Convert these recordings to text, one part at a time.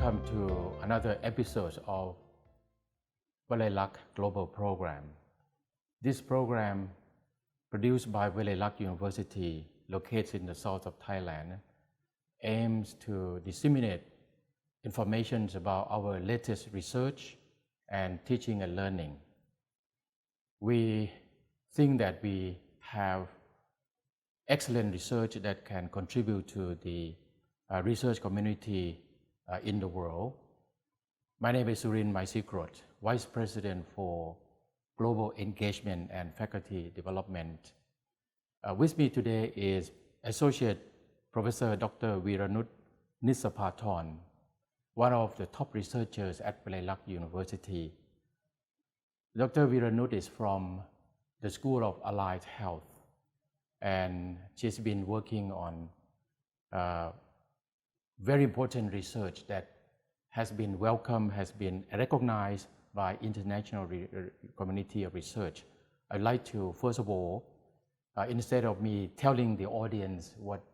Welcome to another episode of Walailak Global Program. This program, produced by Walailak University, located in the south of Thailand, aims to disseminate information about our latest research and teaching and learning. We think that we have excellent research that can contribute to the research community in the world. My name is Surin Maisikrot, Vice President for Global Engagement and Faculty Development. With me today is Associate Professor Dr. Veeranoot Nissapatorn, one of the top researchers at Walailak University. Dr. Veeranoot is from the School of Allied Health, and she's been working on very important research that has been welcomed, has been recognized by international community of research. I'd like to, first of all, instead of me telling the audience what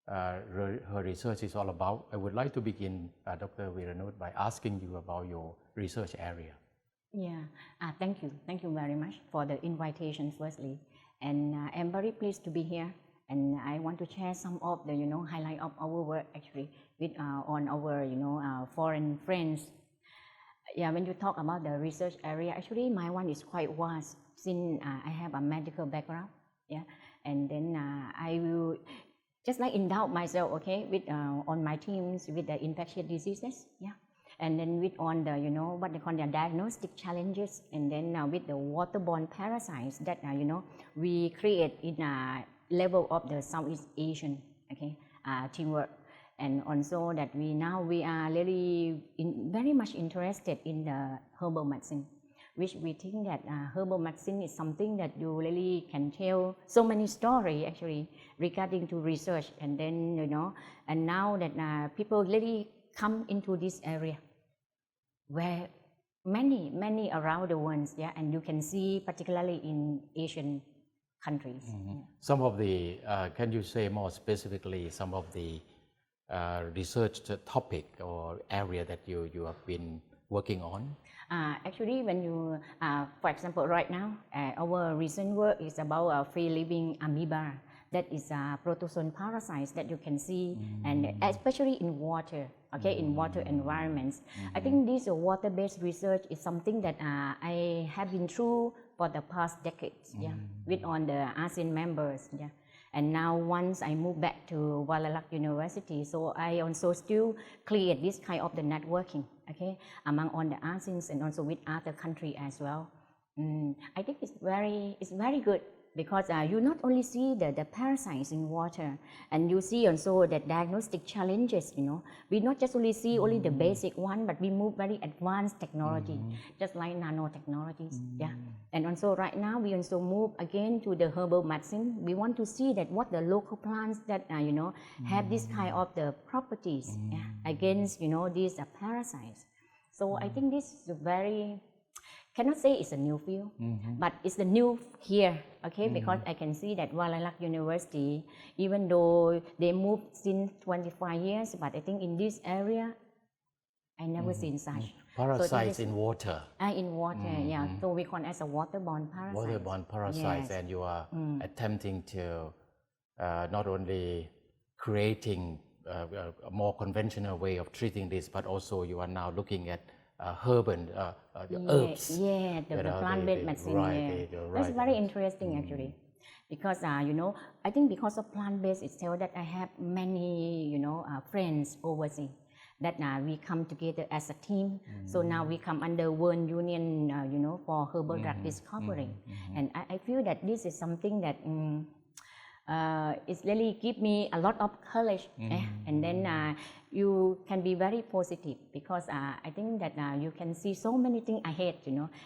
her research is all about, I would like to begin, Dr. Veeranoot, by asking you about your research area. Yeah, thank you. Thank you very much for the invitation, firstly. And I'm very pleased to be here. And I want to share some of the, highlight of our work actually with on our, foreign friends. Yeah, when you talk about the research area, actually my one is quite vast since I have a medical background. Yeah, and then I will just like endow myself, okay, with on my teams with the infectious diseases. Yeah. And then with on the, what they call the diagnostic challenges, and then with the waterborne parasites that, we create in a level of the Southeast Asian, okay, teamwork. And also that we are really very much interested in the herbal medicine, which we think that herbal medicine is something that you really can tell so many stories actually regarding to research. And then, and now that people really come into this area where many around the world, yeah, and you can see particularly in Asian countries. Mm-hmm. Yeah. Some of the, can you say more specifically some of the research topic or area that you have been working on? Actually, when you, for example, right now, our recent work is about free-living amoeba. That is protozoan parasites that you can see, and especially in water, okay, in water environments. I think this water-based research is something that I have been through for the past decades, yeah, with on the ASEAN members, yeah. And now once I moved back to Walailak University, so I also still create this kind of the networking, okay, among on the ASEANs and also with other countries as well. I think it's very good. Because you not only see the parasites in water, and you see also the diagnostic challenges, we not just only see only the basic one, but we move very advanced technology, just like nanotechnologies, yeah. And also right now we also move again to the herbal medicine. We want to see that what the local plants that, have this kind of the properties yeah, against, these parasites. So I think this is a very, cannot say it's a new field, but it's the new here, okay, because I can see that Walailak University, even though they moved since 25 years, but I think in this area, I never seen such. Parasites so in water. In water, yeah. So we call it as a waterborne parasite. Waterborne parasites, yes. And you are attempting to not only creating a more conventional way of treating this, but also you are now looking at herb and herbs. Yeah, the plant-based medicine. Right, yeah. That's very interesting actually, because I think because of plant-based itself that I have many friends overseas that we come together as a team. So now we come under World Union, for herbal drug discovery, and I feel that this is something that it's really give me a lot of courage, and then you can be very positive because I think that you can see so many things ahead.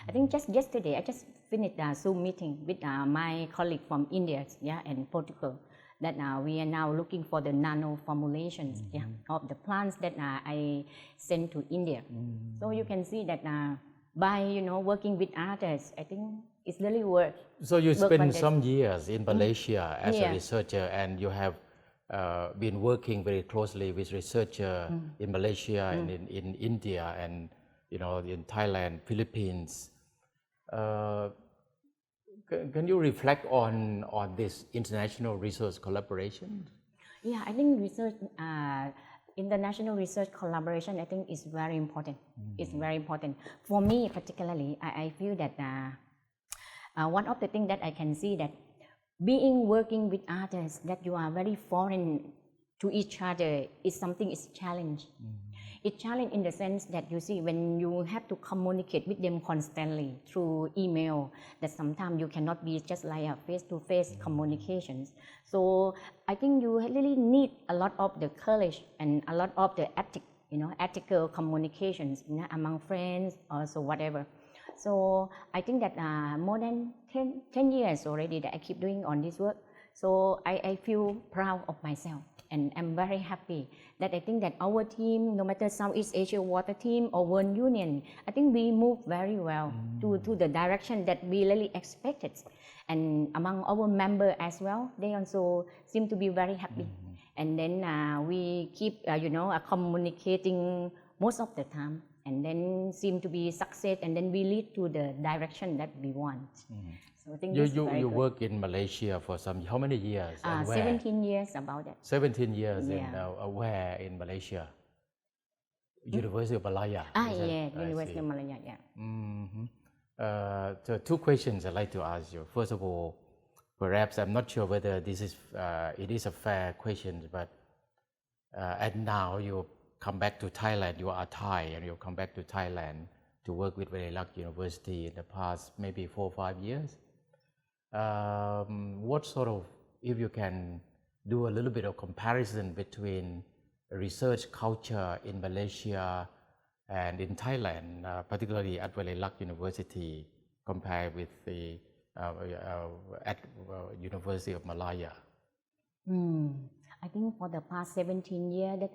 I think just yesterday I just finished a Zoom meeting with my colleague from India, yeah, and Portugal. That we are now looking for the nano formulations, yeah, of the plants that I sent to India. So you can see that by working with others, I think it's really worth. So you spent some years in Malaysia as a researcher, and you have been working very closely with researchers in Malaysia and in India and in Thailand, Philippines. Can you reflect on this international research collaboration? Yeah, I think research, international research collaboration, I think is very important. It's very important. For me particularly, I feel that one of the things that I can see that working with others that you are very foreign to each other is something is challenge. It's challenge in the sense that you see when you have to communicate with them constantly through email, that sometimes you cannot be just like a face-to-face communications. So I think you really need a lot of the courage and a lot of the ethical communications among friends or so whatever. So I think that more than 10 years already that I keep doing on this work. So I feel proud of myself and I'm very happy that I think that our team, no matter Southeast Asia Water Team or World Union, I think we move very well to the direction that we really expected. And among our members as well, they also seem to be very happy. And then we keep, communicating most of the time. And then seem to be success, and then we lead to the direction that we want. So I think you work in Malaysia for how many years? 17 years about that. 17 years in where in Malaysia? University of Malaya. University of Malaya. Yeah. So 2 questions I'd like to ask you. First of all, perhaps I'm not sure whether this is it is a fair question, but and now you come back to Thailand, you are Thai, and you come back to Thailand to work with Walailak University in the past maybe 4 or 5 years. What sort of, if you can do a little bit of comparison between research culture in Malaysia and in Thailand, particularly at Walailak University, compared with the at University of Malaya? I think for the past 17 years that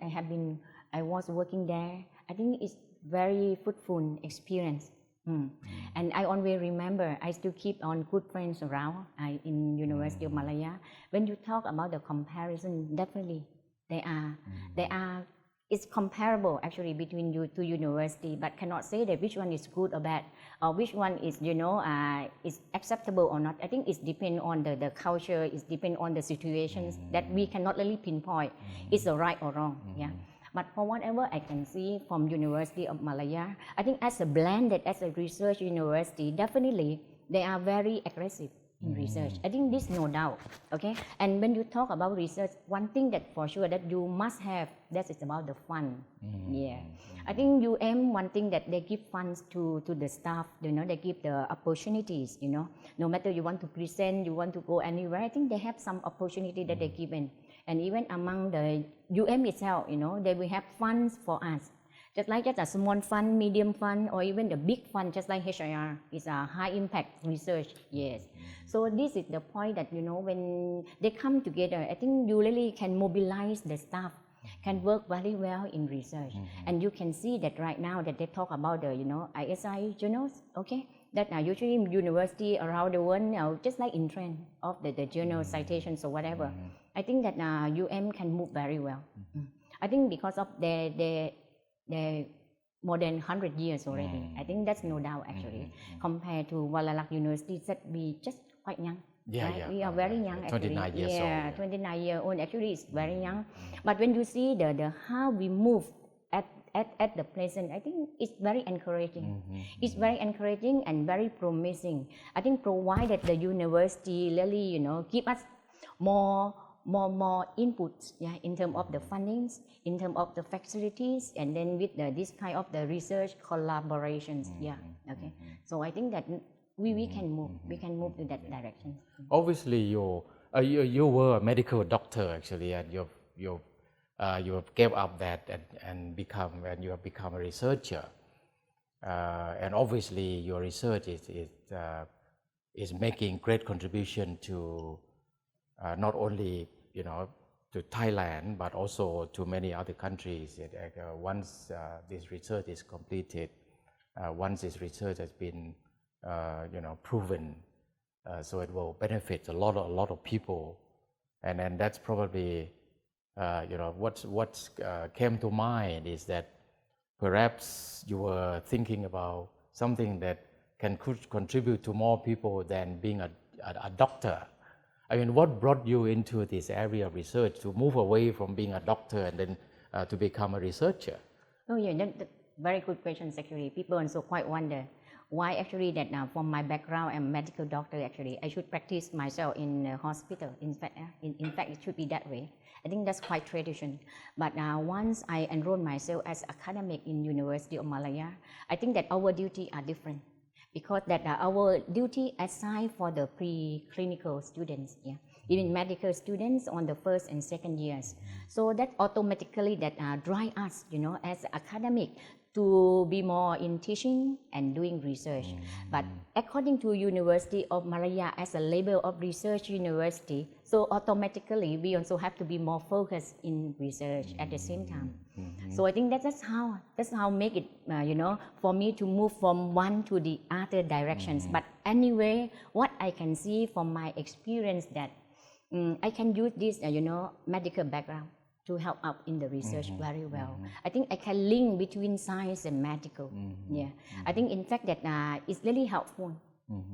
I was working there, I think it's very fruitful experience. And I always remember, I still keep on good friends around in University of Malaya. When you talk about the comparison, definitely they are. It's comparable actually between two university, but cannot say that which one is good or bad, or which one is is acceptable or not. I think it depends on the culture. It depends on the situations that we cannot really pinpoint. It's a right or wrong. Yeah. But for whatever I can see from University of Malaya, I think as a blended, as a research university, definitely they are very aggressive in research. I think this no doubt. Okay. And when you talk about research, one thing that for sure that you must have, that is about the fund. Yeah. I think one thing that they give funds to the staff, they give the opportunities, no matter you want to present, you want to go anywhere, I think they have some opportunity that they given. And even among the itself, they will have funds for us. Just like just a small fund, medium fund, or even the big fund, just like HIR, is a high impact research. Yes. So this is the point that, when they come together, I think you really can mobilize the staff, can work very well in research. And you can see that right now that they talk about the, ISI journals, okay? That usually in university around the world, just like in trend of the journal citations or whatever. I think that can move very well. I think because of their more than 100 years already. I think that's no doubt actually, compared to Walailak University that we just quite young. Right? We are very young actually. 29 years old. Yeah, 29 years old actually is very young. But when you see the how we move at the present, I think it's very encouraging. It's very encouraging and very promising. I think provided the university really, give us more inputs, in terms of the fundings, in terms of the facilities, and then with this kind of the research collaborations. Okay. So I think that we can move to that direction. Obviously, you were a medical doctor actually, and you have gave up that and you have become a researcher. And obviously, your research is making great contribution to not only to Thailand, but also to many other countries. Once this research is completed, once this research has been proven, so it will benefit a lot of people, and that's probably what came to mind is that perhaps you were thinking about something that could contribute to more people than being a doctor. I mean, what brought you into this area of research to move away from being a doctor and then to become a researcher? Oh yeah, that's very good question actually. People also quite wonder why actually that from my background I'm a medical doctor actually. I should practice myself in a hospital. In fact, it should be that way. I think that's quite tradition. But once I enrolled myself as academic in University of Malaya, I think that our duty are different. Because that our duty assigned for the pre-clinical students, even medical students on the first and second years. So that automatically that drive us, as academic to be more in teaching and doing research. But according to University of Malaya as a label of research university, so automatically we also have to be more focused in research at the same time. So I think that's how make it, for me to move from one to the other directions. But anyway, what I can see from my experience that I can use this, medical background to help out in the research very well. I think I can link between science and medical. I think in fact that it's really helpful.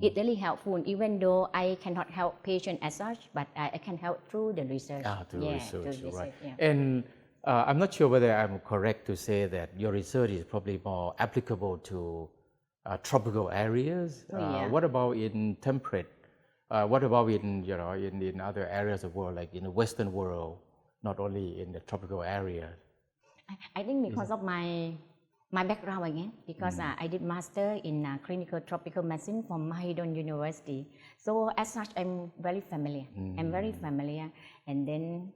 It's really helpful, even though I cannot help patient as such, but I can help through the research. Through research, right. And I'm not sure whether I'm correct to say that your research is probably more applicable to tropical areas. What about in temperate? What about in other areas of the world, like in the Western world, not only in the tropical area? I think because of my background again, because I did master in clinical tropical medicine from Mahidol University. So as such, I'm very familiar. And then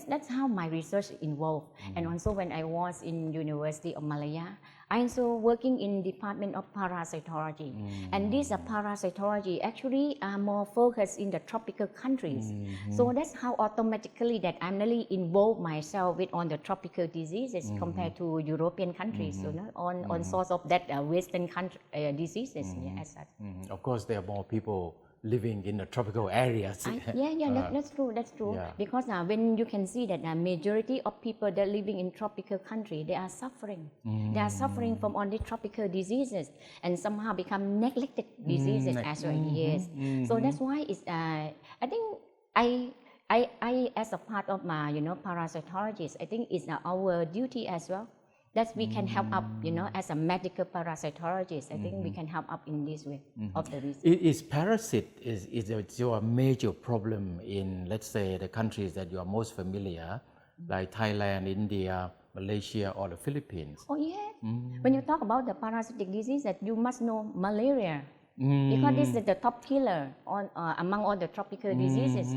that's how my research involved. And also when I was in University of Malaya, I also working in Department of Parasitology. And this parasitology actually are more focused in the tropical countries. So that's how automatically that I'm really involved myself with on the tropical diseases compared to European countries, on source of that Western country diseases. As such. Of course, there are more people living in the tropical areas. That's true. Because when you can see that the majority of people that are living in tropical country, they are suffering. They are suffering from all the tropical diseases and somehow become neglected diseases as well. So that's why it's. I think I as a part of my parasitologist, I think it's our duty as well. That we can help up, as a medical parasitologist. I think we can help up in this way of the research. Is parasite is your major problem in, let's say, the countries that you are most familiar, like Thailand, India, Malaysia, or the Philippines? Oh yeah. When you talk about the parasitic disease, that you must know malaria. Because this is the top killer among all the tropical diseases.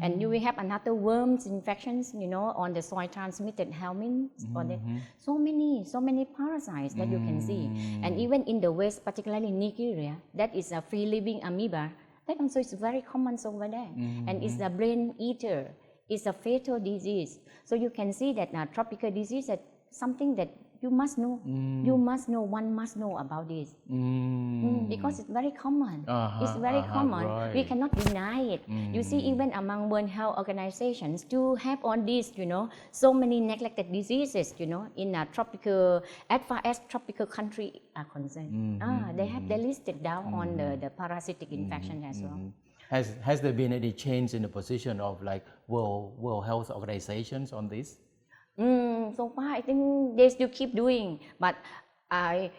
And you will have another worms infections, on the soil transmitted helminths. So many parasites that you can see. And even in the West, particularly Nigeria, that is a free living amoeba. That also is very common over there. And it's a brain eater. It's a fatal disease. So you can see that tropical disease is something that you must know. One must know about this. Because it's very common. It's very common. Right. We cannot deny it. You see, even among World Health Organizations, to have on this, so many neglected diseases, in a tropical, as far as tropical country are concerned. They listed down on the parasitic infection as well. Has there been any change in the position of like World Health Organizations on this? So far, I think they still keep doing, but I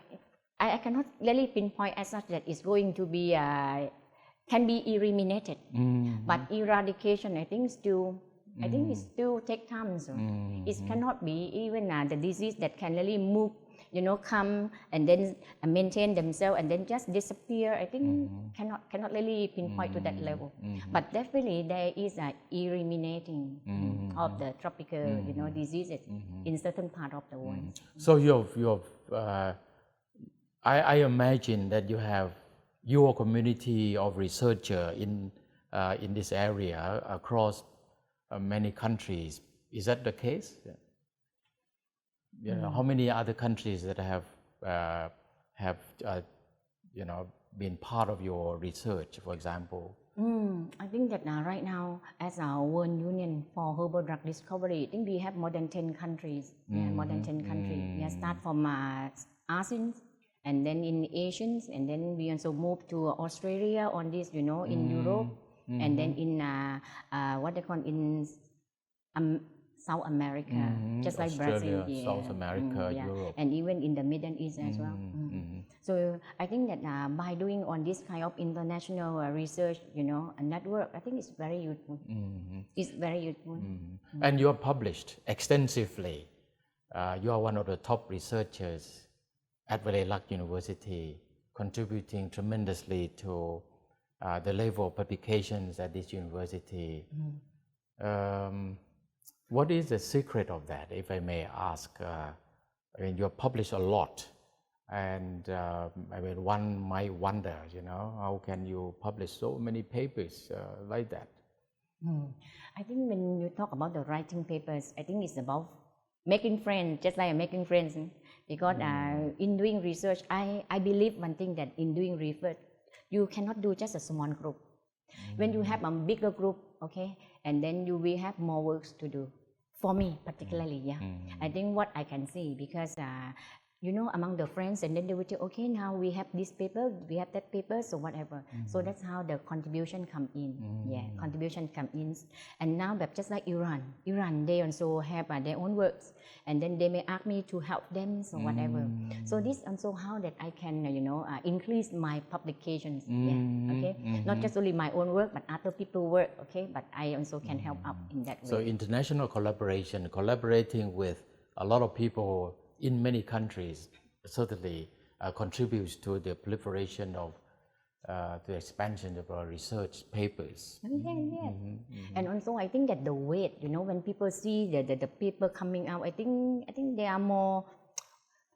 cannot really pinpoint as such that it's going to be can be eliminated. But eradication, I think it still take time. So it cannot be even the disease that can really move, come and then maintain themselves and then just disappear. I think cannot really pinpoint to that level. But definitely there is a eliminating of the tropical diseases in certain part of the world. So I imagine that you have your community of researchers in this area across many countries. Is that the case? How many other countries that have been part of your research, for example? I think that right now, as our World Union for Herbal Drug Discovery, I think we have more than 10 countries. Yeah, more than 10 countries. Yeah, start from ASEAN, and then in Asians, and then we also move to Australia on this, in Europe, and then in what they call in South America, just like Australia, Brazil, South America, Europe, and even in the Middle East as well. So I think that by doing on this kind of international research, a network, I think it's very useful. It's very useful. And you are published extensively. You are one of the top researchers at Walailak University, contributing tremendously to the level of publications at this university. What is the secret of that, if I may ask? I mean, you have published a lot, and I mean, one might wonder, how can you publish so many papers like that? I think when you talk about the writing papers, I think it's about making friends, just like making friends. Because in doing research, I believe one thing, that in doing research, you cannot do just a small group. When you have a bigger group, okay, and then you will have more works to do. For me, particularly, I think what I can see, because among the friends, and then they will say, okay, now we have this paper, we have that paper, so whatever. So that's how the contribution come in. Contribution come in. And now, but just like Iran, they also have their own works, and then they may ask me to help them, so whatever. So this also how that I can, increase my publications. Okay, not just only my own work, but other people's work. Okay, but I also can help out in that way. So international collaboration, collaborating with a lot of people in many countries, certainly contributes to the proliferation of the expansion of our research papers. And also I think that the weight, when people see the paper coming out, I think they are more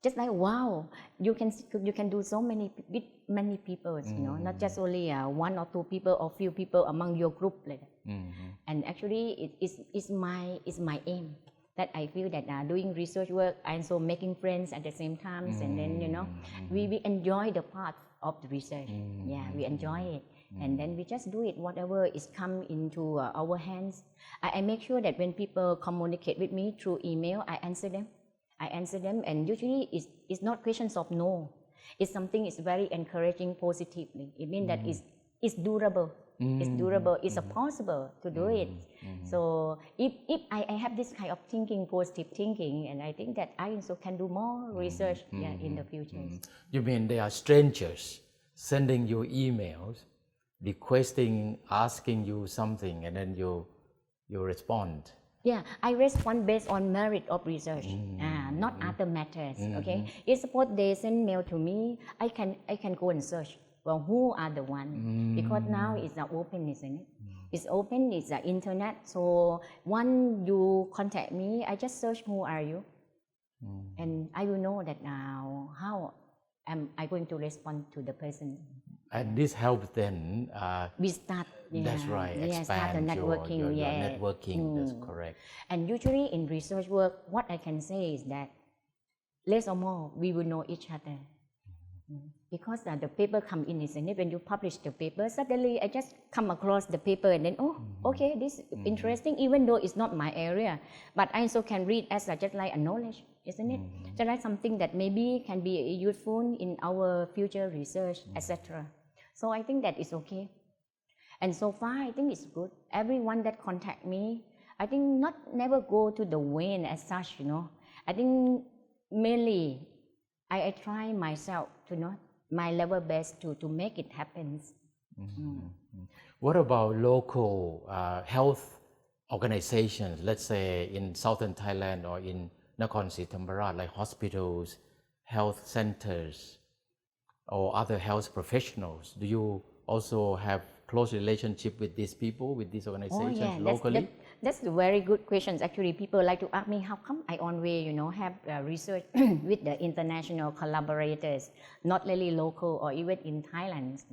just like, wow, you can do so many with many people, not just only one or two people or few people among your group like that. And actually it's my aim, that I feel that doing research work and also making friends at the same time, and then we enjoy the part of the research. We enjoy it, and then we just do it whatever is come into our hands. I make sure that when people communicate with me through email, I answer them, and usually it's not questions of no. It's something is very encouraging positively. It means that it's durable. It's durable. It's possible to do it. So if I have this kind of thinking, positive thinking, and I think that I also can do more research in the future. You mean there are strangers sending you emails, requesting, asking you something, and then you respond? Yeah, I respond based on merit of research, not other matters. Okay, if suppose they send mail to me, I can go and search. Well, who are the one? Because now it's open, isn't it? It's open, it's the internet. So when you contact me, I just search who are you, and I will know that now how am I going to respond to the person. And this helps then. We start. That's right. Expand start the networking. your networking. That's correct. And usually in research work, what I can say is that less or more we will know each other. Because the paper come in, isn't it? When you publish the paper, suddenly I just come across the paper and then, okay, this is interesting, even though it's not my area. But I also can read as just like a knowledge, isn't it? So that's something that maybe can be useful in our future research, etc. So I think that is okay. And so far, I think it's good. Everyone that contact me, I think never go to the vein as such, I think mainly I try myself to my level best to make it happen. What about local health organizations, let's say in southern Thailand or in Nakhon Si Thammarat, like hospitals, health centers, or other health professionals? Do you also have close relationship with these people, with these organizations locally? That's a very good question. Actually, people like to ask me, how come I always, have research with the international collaborators, not really local or even in Thailand,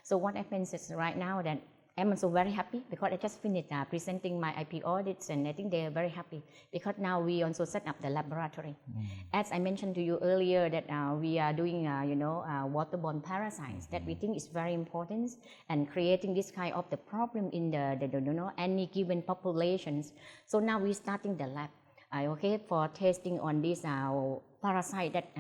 So what happens is right now that I'm also very happy because I just finished presenting my IP audits, and I think they are very happy because now we also set up the laboratory. As I mentioned to you earlier, that we are doing, waterborne parasites that we think is very important, and creating this kind of the problem in the any given populations. So now we're starting the lab, okay, for testing on this parasite that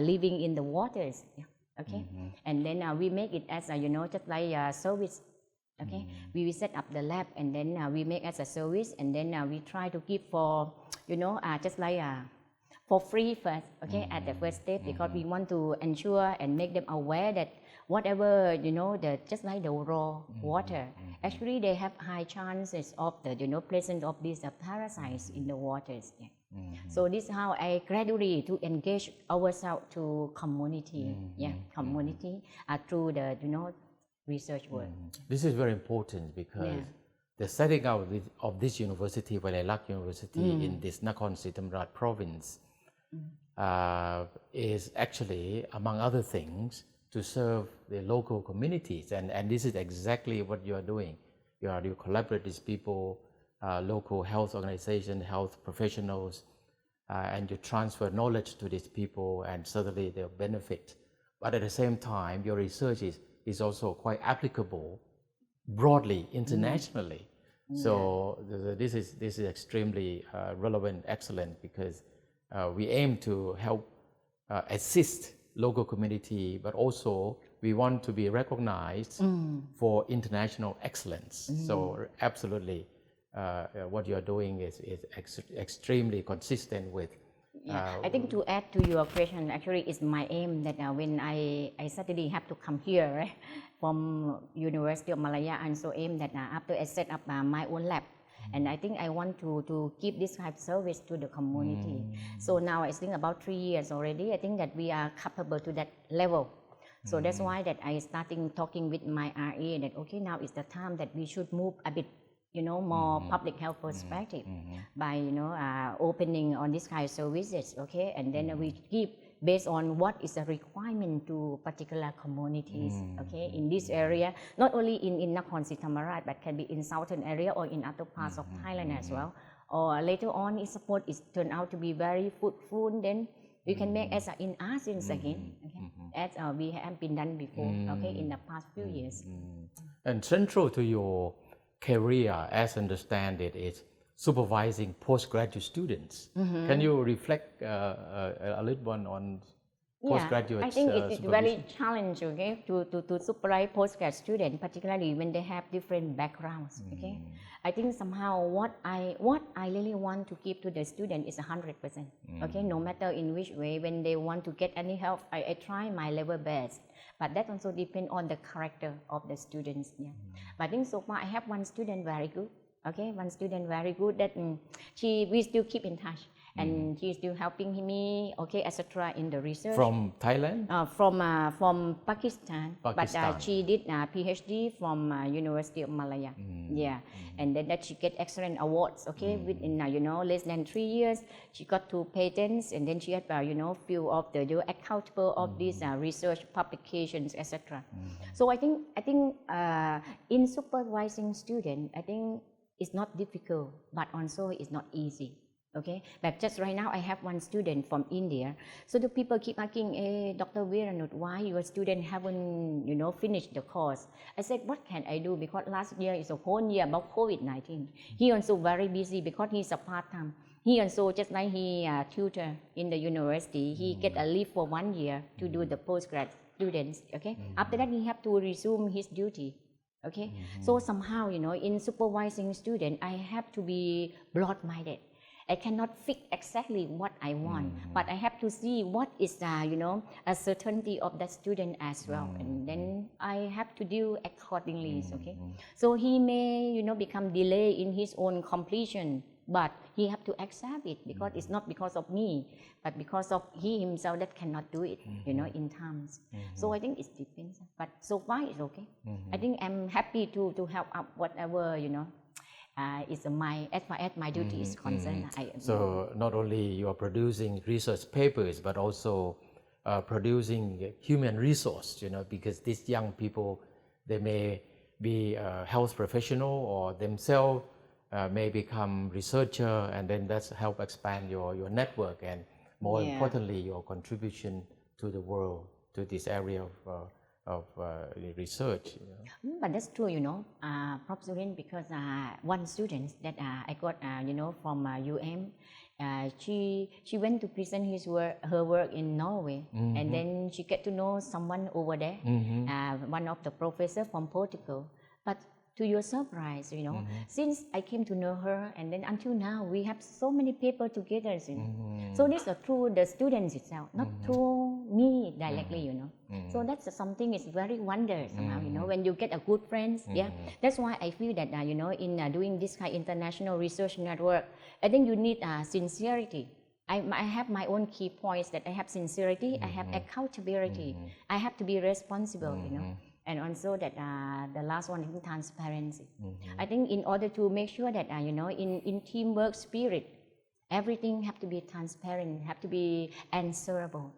living in the waters. Yeah. Okay, and then we make it as just like a service. Okay, we will set up the lab, and then we make as a service, and then we try to give for just like for free first. Okay, at the first step, because we want to ensure and make them aware that whatever the just like the raw water, actually they have high chances of the presence of these parasites in the waters. Yeah. So this is how I gradually to engage ourselves to community, community through the research work. This is very important because the setting out of this university, Walailak University, in this Nakhon Si Thammarat province, is actually, among other things, to serve the local communities, and this is exactly what you are doing. You collaborate with people, local health organizations, health professionals, and you transfer knowledge to these people, and certainly they'll benefit. But at the same time, your research is also quite applicable broadly, internationally. So this is extremely relevant, excellent, because we aim to help assist local community, but also we want to be recognized for international excellence. So absolutely, what you are doing is extremely consistent with. I think to add to your question, actually, it's my aim that when I suddenly have to come here, right, from University of Malaya, and so aim that after I set up my own lab, and I think I want to give this type of service to the community. So now I think about 3 years already, I think that we are capable to that level. So that's why that I starting talking with my RA that okay, now is the time that we should move a bit more public health perspective by opening on this kind of services, okay, and then we give based on what is the requirement to particular communities, okay, in this area, not only in Nakhon Si Thammarat, but can be in southern area or in other parts of Thailand as well. Or later on, if support is turned out to be very fruitful, then we can make as in ASEAN again, okay, as we have been done before, okay, in the past few years. And central to your career, as I understand it, is supervising postgraduate students. Can you reflect a little bit on postgraduate I think it's very challenging, okay, to supervise postgrad students, particularly when they have different backgrounds. Okay, I think somehow what I really want to give to the student is 100%. Okay, no matter in which way, when they want to get any help, I try my level best. But that also depends on the character of the students. Yeah. But I think so far I have one student very good. Okay, one student very good that we still keep in touch, and she's still helping me, okay, etc. in the research. From Thailand? From Pakistan. But she did PhD from University of Malaya. Yeah, and then that she get excellent awards. Okay, within less than 3 years, she got 2 patents, and then she had few of the accountable of these research publications, etc. So I think in supervising student, I think it's not difficult, but also it's not easy. Okay, but just right now I have one student from India. So the people keep asking, hey, Dr. Veeranoot, why your student haven't finished the course? I said, what can I do? Because last year is a whole year about COVID-19. He also very busy because he's a part-time. He also, just like he tutor in the university, he get a leave for 1 year to do the postgrad students. Okay, after that he have to resume his duty. Okay, so somehow in supervising student, I have to be broad-minded. I cannot fix exactly what I want, but I have to see what is a certainty of that student as well, and then I have to deal accordingly. Okay, so he may become delay in his own completion, but he have to accept it because it's not because of me, but because of he himself that cannot do it in times. So I think it depends, but so far it's okay. I think I'm happy to help out whatever is as far as my duty is concerned. So not only you are producing research papers, but also producing human resource, because these young people, they may be a health professional or themselves may become researcher, and then that's help expand your network and more importantly your contribution to the world, to this area of research. But that's true, Prof. Surin, because one student that I got, from UM, she went to present her work in Norway, and then she get to know someone over there, one of the professors from Portugal. But to your surprise, since I came to know her, and then until now we have so many papers together. So this is through the students itself, not through me directly. So that's something is very wonderful somehow. When you get a good friends. That's why I feel that in doing this kind of international research network, I think you need sincerity. I have my own key points that I have sincerity, I have accountability, I have to be responsible. And also that the last one is transparency. I think in order to make sure that in teamwork spirit, everything have to be transparent, have to be answerable.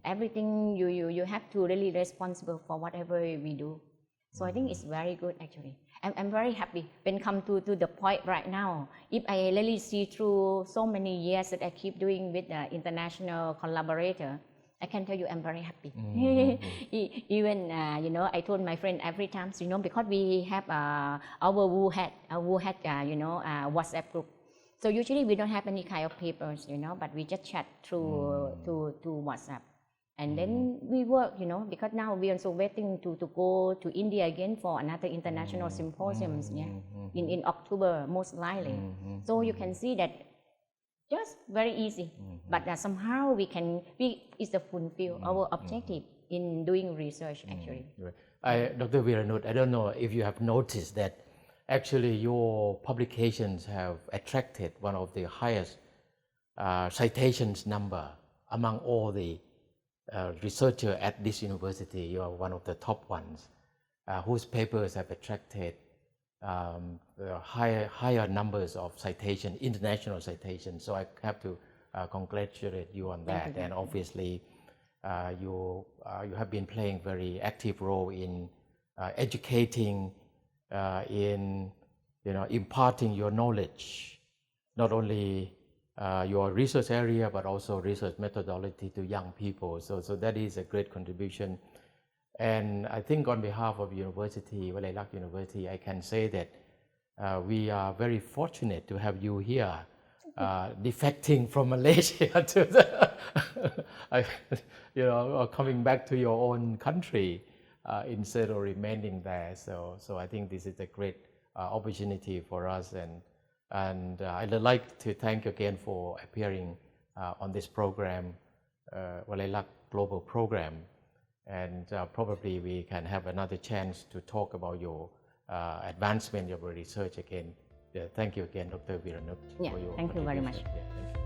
Everything you have to really responsible for whatever we do. So I think it's very good actually. I'm very happy when come to the point right now. If I really see through so many years that I keep doing with the international collaborator, I can tell you I'm very happy. Even I told my friend every time, because we have our WHAT WhatsApp group. So usually we don't have any kind of papers, but we just chat through to WhatsApp. And then we work, because now we are also waiting to go to India again for another international symposiums, in October most likely. So you can see that just very easy, but somehow it's to fulfill our objective in doing research actually. Dr. Veeranoot, I don't know if you have noticed that actually your publications have attracted one of the highest citations number among all the researchers at this university. You are one of the top ones whose papers have attracted higher numbers of citation, international citations. So I have to congratulate you on that. And obviously, you have been playing very active role in educating, in imparting your knowledge, not only your research area but also research methodology to young people. So that is a great contribution. And I think on behalf of University, Walailak University, I can say that we are very fortunate to have you here, defecting from Malaysia to coming back to your own country instead of remaining there. So I think this is a great opportunity for us, and I'd like to thank you again for appearing on this program, Walailak Global Program. And probably we can have another chance to talk about your advancement of your research again. Thank you again, Dr. Veeranoot. Thank you very much. Thank you.